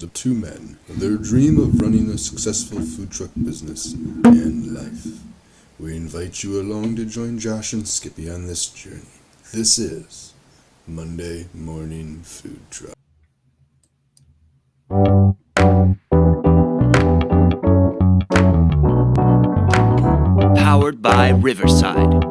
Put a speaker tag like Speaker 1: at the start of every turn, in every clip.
Speaker 1: of two men, their dream of running a successful food truck business and life. We invite you along to join Josh and Skippy on this journey. This is Monday Morning Food Truck.
Speaker 2: Powered by Riverside.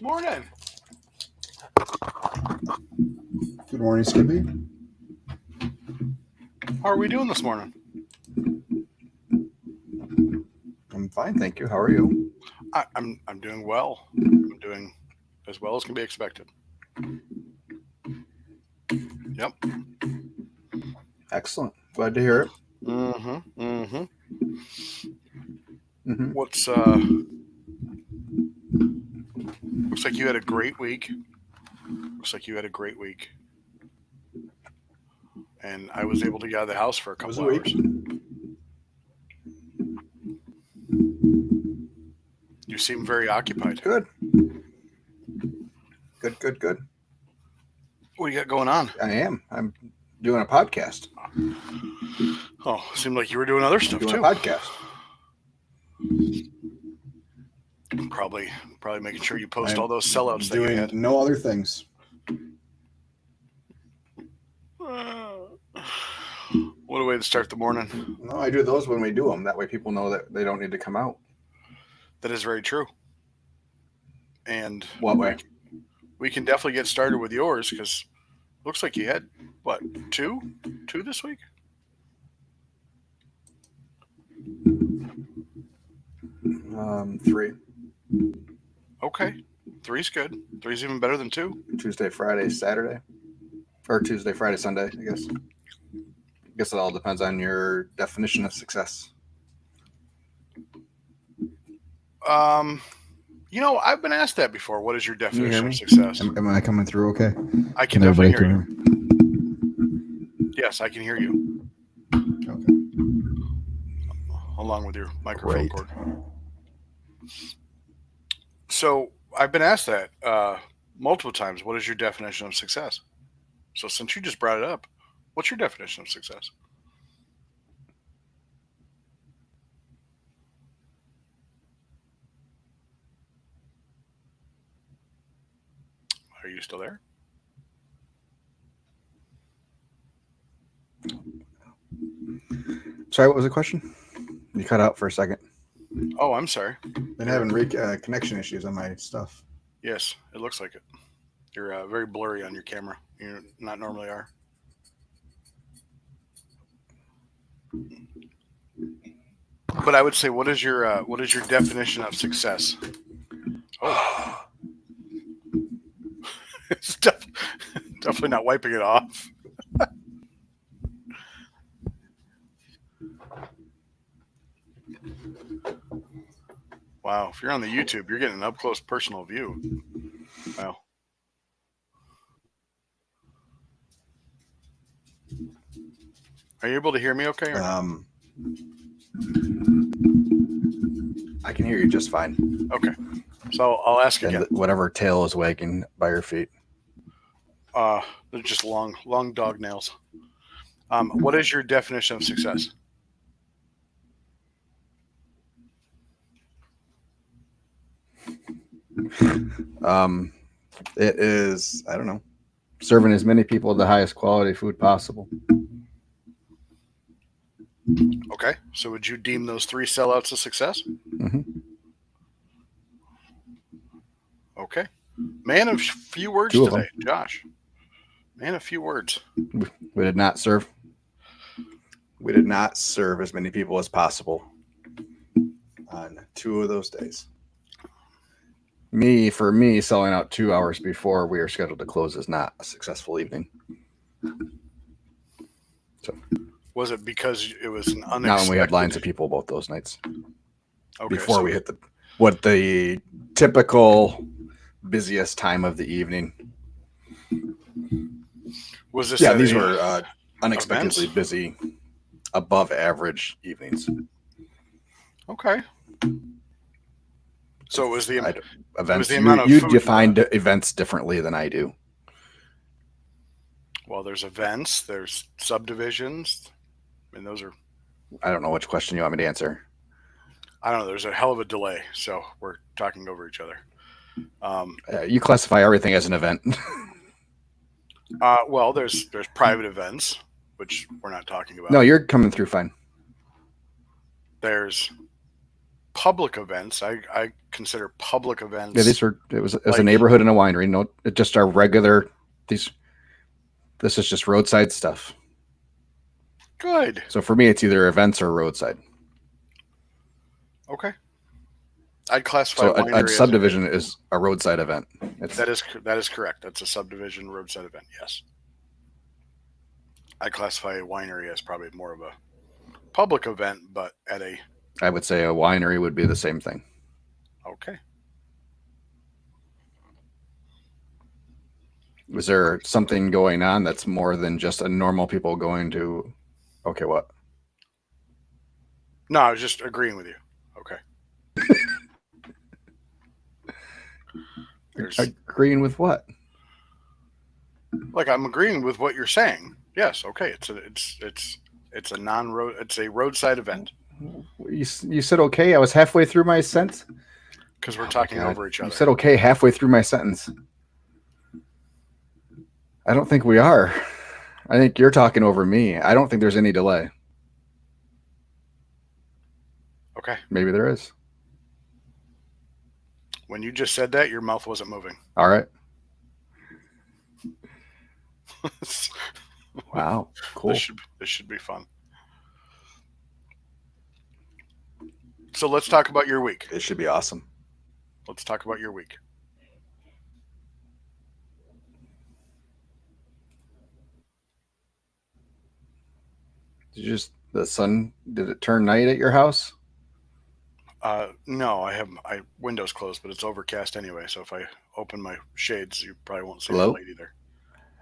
Speaker 3: Morning.
Speaker 4: Good morning, Skippy.
Speaker 3: How are we doing this morning?
Speaker 4: I'm fine, thank you. How are you?
Speaker 3: I'm doing well. I'm doing as well as can be expected. Yep.
Speaker 4: Excellent. Glad to hear it.
Speaker 3: What's looks like you had a great week. And I was able to get out of the house for a couple hours. You seem very occupied.
Speaker 4: Good.
Speaker 3: What do you got going on?
Speaker 4: I am. I'm doing a podcast.
Speaker 3: Oh, seemed like you were doing other stuff
Speaker 4: Doing
Speaker 3: too.
Speaker 4: a podcast.
Speaker 3: Probably making sure you post all those sellouts that you
Speaker 4: Doing
Speaker 3: had.
Speaker 4: no other things.
Speaker 3: What a way to start the morning.
Speaker 4: No, I do those when we do them. That way people know that they don't need to come out.
Speaker 3: That is very true. And
Speaker 4: What way?
Speaker 3: we can definitely get started with yours because looks like you had, what, two this week?
Speaker 4: Three.
Speaker 3: Okay. Three's good. Three's even better than two.
Speaker 4: Tuesday, Friday, Saturday. Or Tuesday, Friday, Sunday, I guess. I guess it all depends on your definition of success.
Speaker 3: I've been asked that before. What is your
Speaker 4: Can you hear
Speaker 3: definition of
Speaker 4: me?
Speaker 3: success?
Speaker 4: Am I coming through okay?
Speaker 3: I can definitely hear you. Yes, I can hear you.
Speaker 4: Okay.
Speaker 3: Along with your microphone
Speaker 4: Great.
Speaker 3: cord. So I've been asked that multiple times. What is your definition of success? So since you just brought it up, what's your definition of success? Are you still there?
Speaker 4: Sorry, what was the question? You cut out for a second.
Speaker 3: Oh, I'm sorry.
Speaker 4: Been having connection issues on my stuff.
Speaker 3: Yes, it looks like it. You're very blurry on your camera. You not normally are. But I would say, what is your definition of success? Oh, it's definitely not wiping it off. Wow, if you're on the YouTube, you're getting an up close personal view. Wow. Are you able to hear me okay? Or
Speaker 4: I can hear you just fine.
Speaker 3: okay. So I'll ask again.
Speaker 4: And whatever tail is wagging by your feet.
Speaker 3: They're just long dog nails. What is your definition of success?
Speaker 4: It is, I don't know, serving as many people the highest quality food possible.
Speaker 3: Okay. So would you deem those three sellouts a success?
Speaker 4: Mm-hmm.
Speaker 3: Okay. Man of few words
Speaker 4: Two of
Speaker 3: today,
Speaker 4: them.
Speaker 3: Josh. Man of few words.
Speaker 4: We did not serve. We did not serve as many people as possible on 2 of those days. For me, selling out 2 hours before we are scheduled to close is not a successful evening. So,
Speaker 3: Was it because it was an unexpected?
Speaker 4: not when we had lines of people both those nights.
Speaker 3: Okay,
Speaker 4: Before
Speaker 3: so
Speaker 4: we hit the typical busiest time of the evening.
Speaker 3: Was this?
Speaker 4: Yeah,
Speaker 3: at
Speaker 4: these
Speaker 3: a-
Speaker 4: were unexpectedly
Speaker 3: events?
Speaker 4: busy, above average evenings.
Speaker 3: Okay. So it was the
Speaker 4: Events.
Speaker 3: the amount of
Speaker 4: You
Speaker 3: food,
Speaker 4: define events differently than I do.
Speaker 3: well, there's events, there's subdivisions, and those are,
Speaker 4: I don't know which question you want me to answer.
Speaker 3: I don't know. There's a hell of a delay, so we're talking over each other.
Speaker 4: You classify everything as an event.
Speaker 3: Well, there's private events, which we're not talking about.
Speaker 4: No, you're coming through fine.
Speaker 3: There's public events. I consider public events.
Speaker 4: Yeah, it was
Speaker 3: Like-
Speaker 4: a neighborhood and a winery. No, it just our regular this is just roadside stuff.
Speaker 3: Good.
Speaker 4: So for me, it's either events or roadside.
Speaker 3: Okay. I'd classify
Speaker 4: So
Speaker 3: winery
Speaker 4: a
Speaker 3: as
Speaker 4: subdivision is a roadside event. It's,
Speaker 3: that is correct. That's a subdivision roadside event. Yes. I classify a winery as probably more of a public event, but at a
Speaker 4: I would say a winery would be the same thing.
Speaker 3: okay.
Speaker 4: Is there something going on that's more than just a normal people going to? Okay, what?
Speaker 3: No, I was just agreeing with you. Okay. There's
Speaker 4: Agreeing with what?
Speaker 3: like I'm agreeing with what you're saying. Yes. Okay. It's a non-road. It's a roadside event
Speaker 4: You said okay. I was halfway through my sentence.
Speaker 3: because we're talking
Speaker 4: God,
Speaker 3: over each other.
Speaker 4: You said okay halfway through my sentence. I don't think we are. I think you're talking over me. I don't think there's any delay.
Speaker 3: Okay.
Speaker 4: Maybe there is.
Speaker 3: When you just said that, your mouth wasn't moving.
Speaker 4: All right. Wow. Cool.
Speaker 3: This should be fun. So let's talk about your week.
Speaker 4: It should be awesome.
Speaker 3: Let's talk about your week.
Speaker 4: Did it turn night at your house?
Speaker 3: No, I have my windows closed, but it's overcast anyway. So if I open my shades, you probably won't see
Speaker 4: Hello?
Speaker 3: the light either.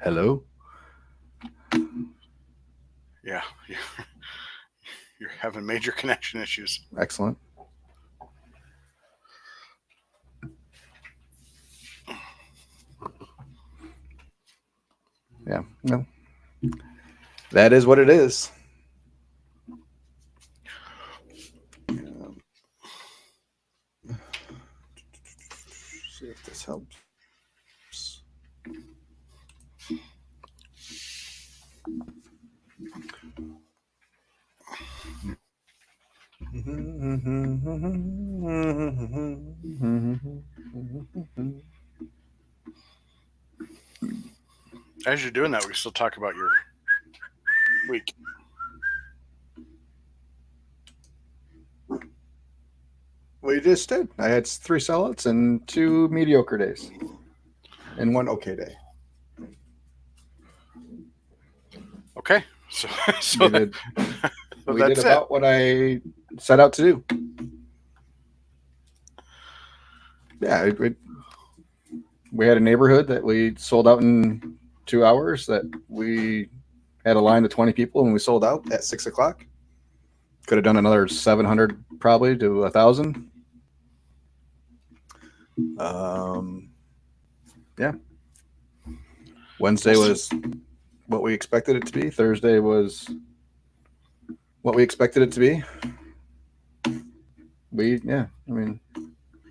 Speaker 4: Hello?
Speaker 3: Yeah, you're having major connection issues.
Speaker 4: Excellent. Yeah. Well, that is what it is. See if this helps.
Speaker 3: As you're doing that, we can still talk about your week.
Speaker 4: We just did. I had 3 sellouts and 2 mediocre days, and 1 okay day.
Speaker 3: Okay, so
Speaker 4: We did,
Speaker 3: so
Speaker 4: we did
Speaker 3: that's
Speaker 4: about what I set out to do. Yeah, we had a neighborhood that we sold out in 2 hours. That we had a line of 20 people, and we sold out at 6 o'clock. Could have done another 700 probably to 1,000. Yeah. Wednesday was what we expected it to be. Thursday was what we expected it to be.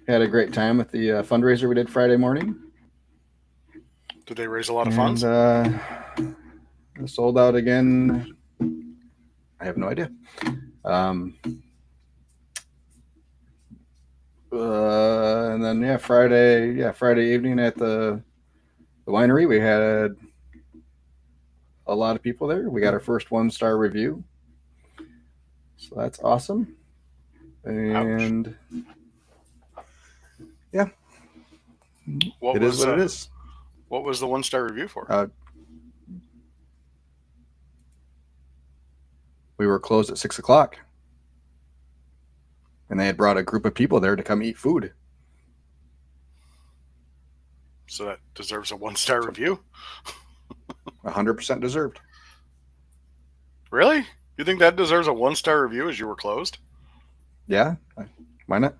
Speaker 4: Had a great time with the fundraiser we did Friday morning.
Speaker 3: Did they raise a lot of funds?
Speaker 4: Sold out again. I have no idea. And then Friday evening at the winery, we had a lot of people there. We got our first 1-star review, so that's awesome. And yeah,
Speaker 3: What
Speaker 4: it is what it is.
Speaker 3: What was the 1-star review for?
Speaker 4: We were closed at 6 o'clock, and they had brought a group of people there to come eat food.
Speaker 3: So that deserves a 1-star review.
Speaker 4: 100% deserved.
Speaker 3: Really? You think that deserves a 1-star review as you were closed?
Speaker 4: Yeah. Why not?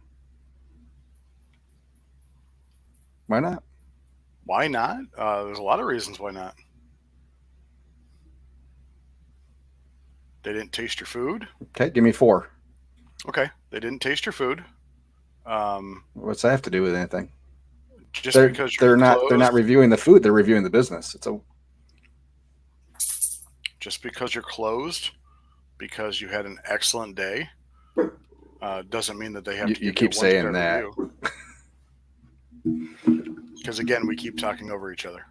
Speaker 4: Why not?
Speaker 3: Why not? There's a lot of reasons why not. They didn't taste your food.
Speaker 4: Okay, give me 4.
Speaker 3: Okay, they didn't taste your food.
Speaker 4: What's that have to do with anything?
Speaker 3: Just
Speaker 4: They're,
Speaker 3: because
Speaker 4: they're
Speaker 3: you're
Speaker 4: not
Speaker 3: closed,
Speaker 4: they're not reviewing the food, they're reviewing the business.
Speaker 3: just because you're closed, because you had an excellent day, doesn't mean that they have to give
Speaker 4: you keep
Speaker 3: a
Speaker 4: saying
Speaker 3: 1-star
Speaker 4: that.
Speaker 3: review. Because again, we keep talking over each other.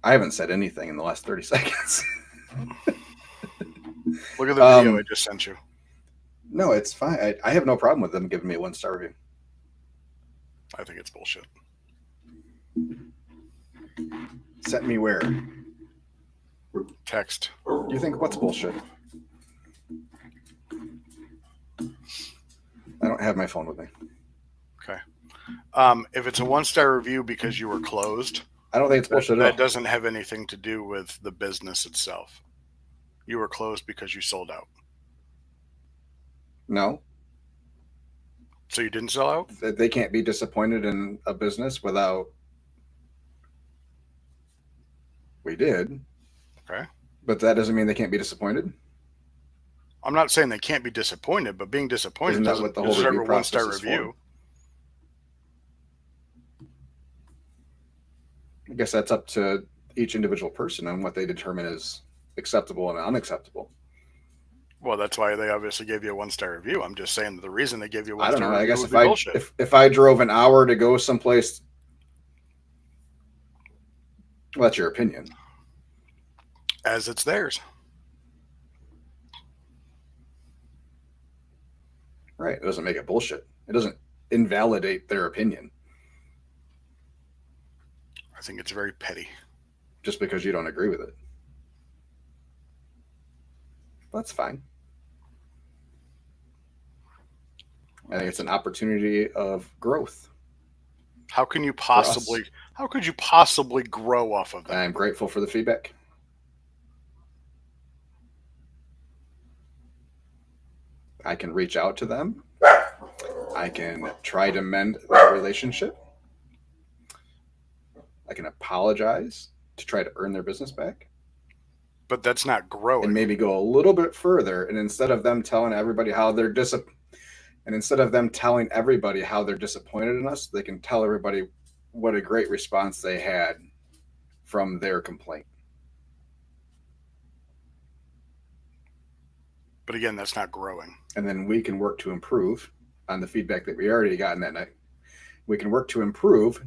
Speaker 4: I haven't said anything in the last 30 seconds.
Speaker 3: Look at the video I just sent you.
Speaker 4: No, it's fine. I have no problem with them giving me a 1-star review.
Speaker 3: I think it's bullshit.
Speaker 4: Sent me where?
Speaker 3: Text.
Speaker 4: You think what's bullshit? I don't have my phone with me.
Speaker 3: Okay. If it's a 1-star review because you were closed,
Speaker 4: I don't think it's bullshit at
Speaker 3: that
Speaker 4: all.
Speaker 3: doesn't have anything to do with the business itself. You were closed because you sold out.
Speaker 4: No,
Speaker 3: So you didn't sell out?
Speaker 4: they can't be disappointed in a business without. We did.
Speaker 3: Okay.
Speaker 4: But that doesn't mean they can't be disappointed.
Speaker 3: I'm not saying they can't be disappointed, but being disappointed
Speaker 4: Isn't that
Speaker 3: doesn't
Speaker 4: what the whole
Speaker 3: deserve
Speaker 4: review
Speaker 3: a 1-star
Speaker 4: process is for?
Speaker 3: review.
Speaker 4: I guess that's up to each individual person on what they determine is acceptable and unacceptable.
Speaker 3: Well, that's why they obviously gave you a 1-star review. I'm just saying that the reason they gave you a
Speaker 4: I don't
Speaker 3: 1-star
Speaker 4: know. I
Speaker 3: review
Speaker 4: guess
Speaker 3: would be bullshit.
Speaker 4: if I drove an hour to go someplace, well, that's your opinion.
Speaker 3: As it's theirs.
Speaker 4: Right. It doesn't make it bullshit. It doesn't invalidate their opinion
Speaker 3: I think it's very petty.
Speaker 4: just because you don't agree with it. That's fine. I think it's an opportunity of growth.
Speaker 3: How can you possibly how could you possibly grow off of that?
Speaker 4: I'm grateful for the feedback. I can reach out to them. I can try to mend that relationship. I can apologize to try to earn their business back.
Speaker 3: But that's not growing.
Speaker 4: And maybe go a little bit further. And instead of them telling everybody how they're disappointed in us, they can tell everybody what a great response they had from their complaint.
Speaker 3: But again, that's not growing.
Speaker 4: And then we can work to improve on the feedback that we already gotten that night. We can work to improve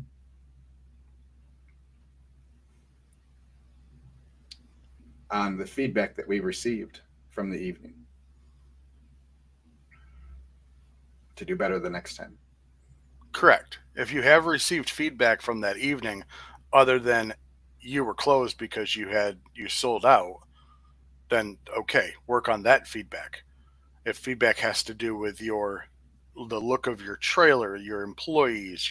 Speaker 4: on the feedback that we received from the evening to do better the next time.
Speaker 3: Correct. If you have received feedback from that evening, other than you were closed because you sold out, then okay, work on that feedback. If feedback has to do with the look of your trailer, your employees,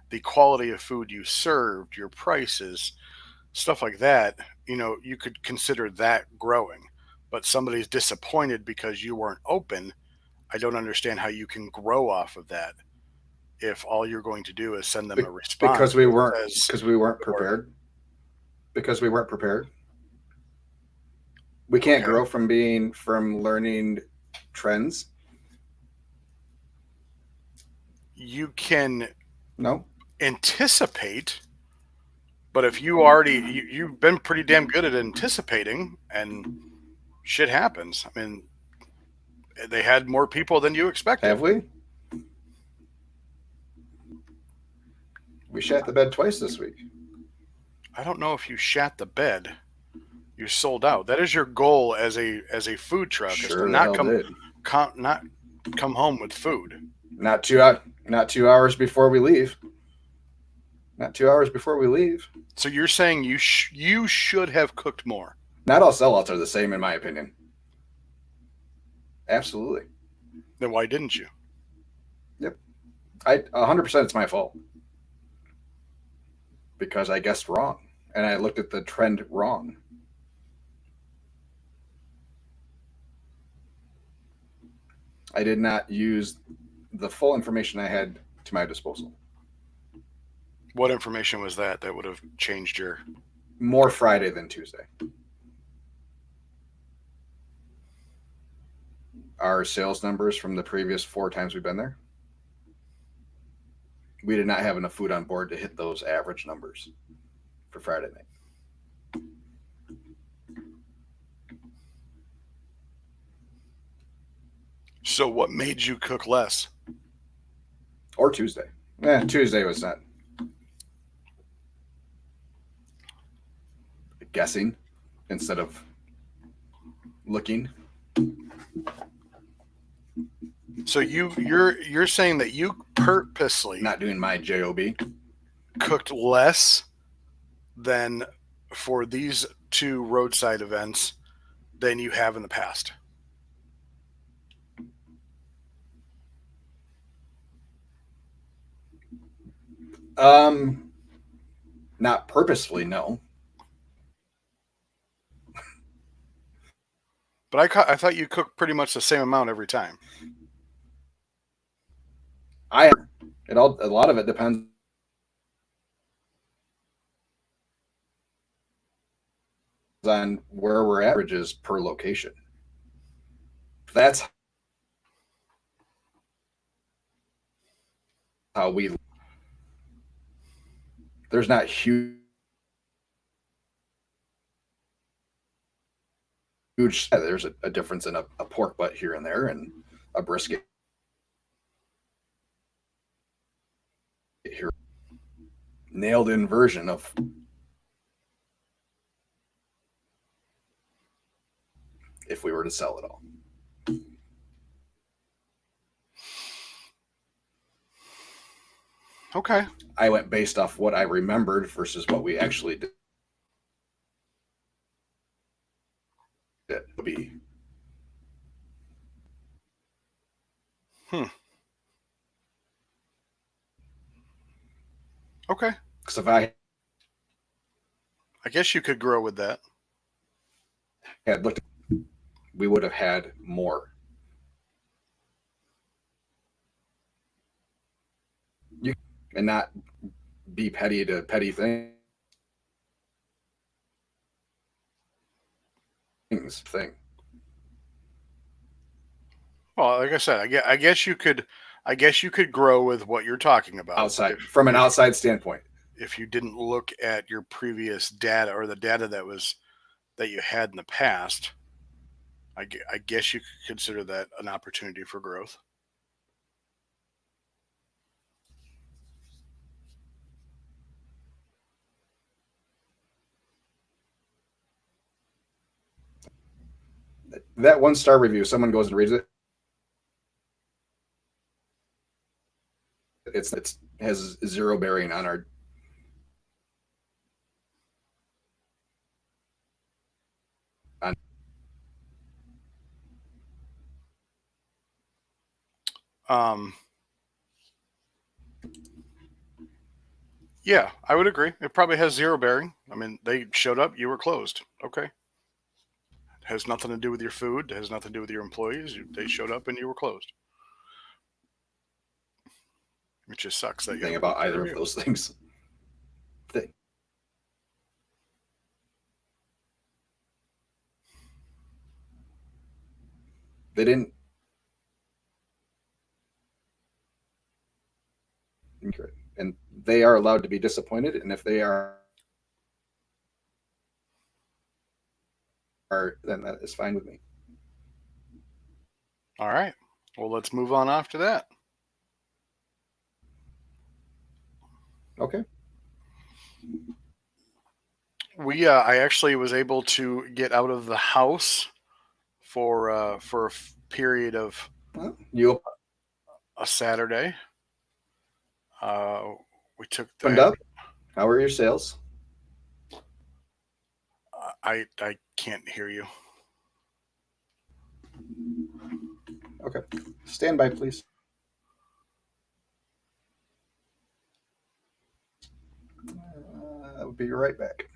Speaker 3: the quality of food you served, your prices, stuff like that, you could consider that growing. But somebody's disappointed because you weren't open. I don't understand how you can grow off of that if all you're going to do is send them a response.
Speaker 4: Because we weren't prepared. Because we weren't prepared. We can't grow from learning trends.
Speaker 3: You can anticipate, but if you've been pretty damn good at anticipating, and shit happens. I mean, they had more people than you expected.
Speaker 4: Have we? We shat the bed twice this week.
Speaker 3: I don't know if you shat the bed. You sold out. That is your goal as a food truck.
Speaker 4: Sure,
Speaker 3: is to not come home with food.
Speaker 4: Not 2 hours before we leave. Not 2 hours before we leave.
Speaker 3: So you're saying you should have cooked more.
Speaker 4: Not all sellouts are the same, in my opinion. Absolutely.
Speaker 3: Then why didn't you?
Speaker 4: I 100% it's my fault because I guessed wrong and I looked at the trend wrong. I did not use the full information I had to my disposal.
Speaker 3: What information was that would have changed your?
Speaker 4: More Friday than Tuesday. Our sales numbers from the previous 4 times we've been there. We did not have enough food on board to hit those average numbers for Friday night.
Speaker 3: So what made you cook less?
Speaker 4: Or Tuesday. Tuesday was not. Guessing instead of looking.
Speaker 3: So you're saying that you purposely
Speaker 4: Not doing my job.
Speaker 3: cooked less than for these 2 roadside events than you have in the past.
Speaker 4: Not purposefully, no.
Speaker 3: But I thought you cooked pretty much the same amount every time.
Speaker 4: A lot of it depends on where we're averages per location. That's how we. There's not huge. There's a difference in a pork butt here and there and a brisket here. Nailed in version of if we were to sell it all.
Speaker 3: Okay.
Speaker 4: I went based off what I remembered versus what we actually did. It would be.
Speaker 3: Okay.
Speaker 4: Because if I
Speaker 3: I guess you could grow with that.
Speaker 4: had looked, we would have had more. And not be petty to petty things.
Speaker 3: Well, like I said, I guess you could grow with what you're talking about.
Speaker 4: Outside from an outside standpoint.
Speaker 3: If you didn't look at your previous data or the data that you had in the past, I guess you could consider that an opportunity for growth.
Speaker 4: That 1-star review, someone goes and reads it. It has 0 bearing on our.
Speaker 3: Yeah, I would agree. It probably has 0 bearing. I mean, they showed up, you were closed. Okay. It has nothing to do with your food. It has nothing to do with your employees. They showed up and you were closed. It just sucks that
Speaker 4: Thing about either of those things. They didn't. And they are allowed to be disappointed. And if they are, then that is fine with me.
Speaker 3: All right. Well, let's move on after that.
Speaker 4: Okay.
Speaker 3: I actually was able to get out of the house for a period of a Saturday. We took
Speaker 4: opened up. How are your sales?
Speaker 3: I can't hear you.
Speaker 4: Okay. Stand by, please. I'll be right back.